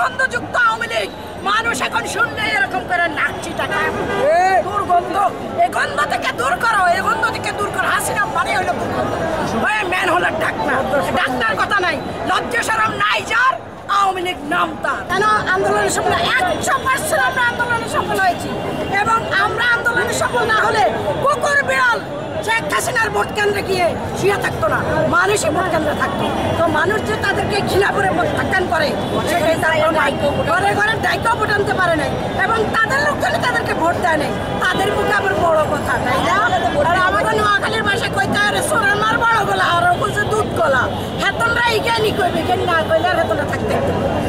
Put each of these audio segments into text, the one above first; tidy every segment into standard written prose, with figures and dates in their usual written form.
দুর্গন্ধযুক্ত আওয়ামী লীগ মানুষ এখন শুনলে এরকম করে নাকছি টাকা দুর্গন্ধ। এই গন্ধ থেকে দূর করো, এই গন্ধ থেকে দূর করো। হাসিনা মানে হলো দুর্গন্ধ, ম্যান হলো ডাক্তার কথা নাই, লজ্জা শরম নাই যার, আওয়ামী লীগ নাম তার। কেন আন্দোলনের সফল 100% আমরা আন্দোলনে সফল হয়েছি, এবং আমরা আন্দোলনে সফল না হলে কুকুর বিড়াল শেখ হাসিনার ভোট কেন্দ্রে গিয়ে শুয়ে থাকতো না, মানুষই ভোট কেন্দ্রে থাকতো। তো মানুষ যে তাদেরকে ঘৃণা করে প্রত্যাখ্যান করে সেটাই তারা ঘরে ঘরে দায়িত্ব ভোট আনতে পারে নাই, এবং তাদের লোকজনই তাদেরকে ভোট দেয় নাই। তাদের মুখে আবার বড় কথা, তাই না? আর আমাদের নোয়াখালীর ভাষায় কইতে হয় সোনার বড় গলা, আর বলছে দুধ গলা। হেতনরা ইজ্ঞানী কইবে, জ্ঞান না কইলে আর হেতনরা থাকতে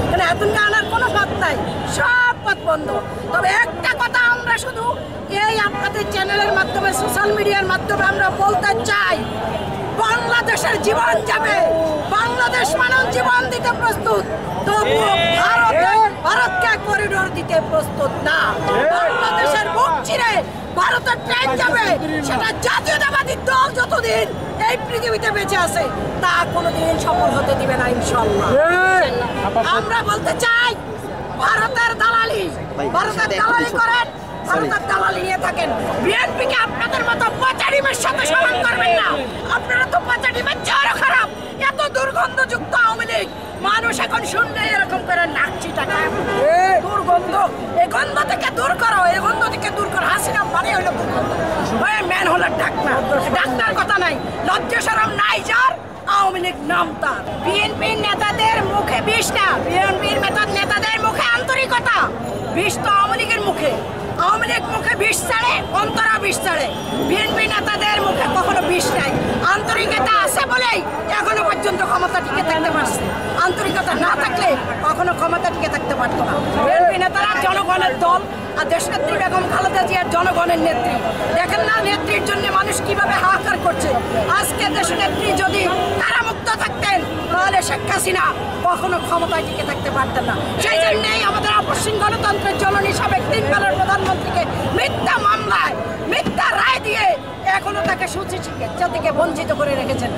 মানে হেতনকে আনার কোনো পথ নাই, সব পথ বন্ধ। তবে একটা কথা আমরা শুধু এই আপনাদের চ্যানেলের মাধ্যমে, সোশ্যাল মিডিয়ার মাধ্যমে আমরা বলতে চাই, বাংলাদেশের জীবন যাবে, বাংলাদেশ মানুষ জীবন দিতে প্রস্তুত, তবুও ভারতকে করিডোর দিতে প্রস্তুত না। বাংলাদেশের বুক চিরে ভারতের ট্রেন যাবে, সেটা জাতীয়তাবাদী দল যতদিন এই পৃথিবীতে বেঁচে আছে তা কোনোদিন সফল হতে দিবে না ইনশাআল্লাহ। আমরা বলতে চাই, ভারতের দালালি করেন, ভারতের দালালি নিয়ে থাকেন। বিএনপিকে আপনাদের মতো পচারিমের সাথে সমান করবেন না, আপনারা তো পচারিমের চেয়েও খারাপ। এত দুর্গন্ধযুক্ত আওয়ামী লীগ মানুষ এখন শুনলে এরকম করে নাকছি টাকা দুর্গন্ধ। এই গন্ধ থেকে দূর করো, এই গন্ধ থেকে দূর করো। হাসিনা মানে হলো দুর্গন্ধ, ম্যান হলো ডাক্তার কথা নাই, লজ্জা শরম নাই যার, আওয়ামী লীগ নাম তার। বিএনপির নেতাদের মুখে বিষ না, বিএনপির নেতাদের মুখে আন্তরিকতা, বিষ তো আওয়ামী লীগের মুখে। আওয়ামী লীগ মুখে বিষ ছাড়ে, অন্তরা বিষ ছাড়ে, বিএনপি নেতাদের মুখে কখনো বিষ নাই। আন্তরিকতা আছে বলেই এখনো পর্যন্ত ক্ষমতা টিকে থাকতে পারছে, আন্তরিকতা না থাকলে কখনো ক্ষমতা টিকে থাকতে পারতো না। বিএনপি নেতারা জনগণের দল, আর দেশনেত্রী বেগম খালেদা জিয়ার জনগণের নেত্রী। দেখেন না নেত্রীর জন্য মানুষ কিভাবে হাহাকার করছে। আজকে দেশনেত্রী যদি কারামুক্ত থাকতেন তাহলে শেখ হাসিনা কখনো ক্ষমতায় টিকে থাকতে পারতেন না। সেই জন্যই আমাদের আপসহীন গণতন্ত্রের জননী সাবেক 3 বারের প্রধানমন্ত্রীকে মিথ্যা মামলায় মিথ্যা রায় দিয়ে এখনো তাকে সুচিকিৎসা থেকে বঞ্চিত করে রেখেছেন।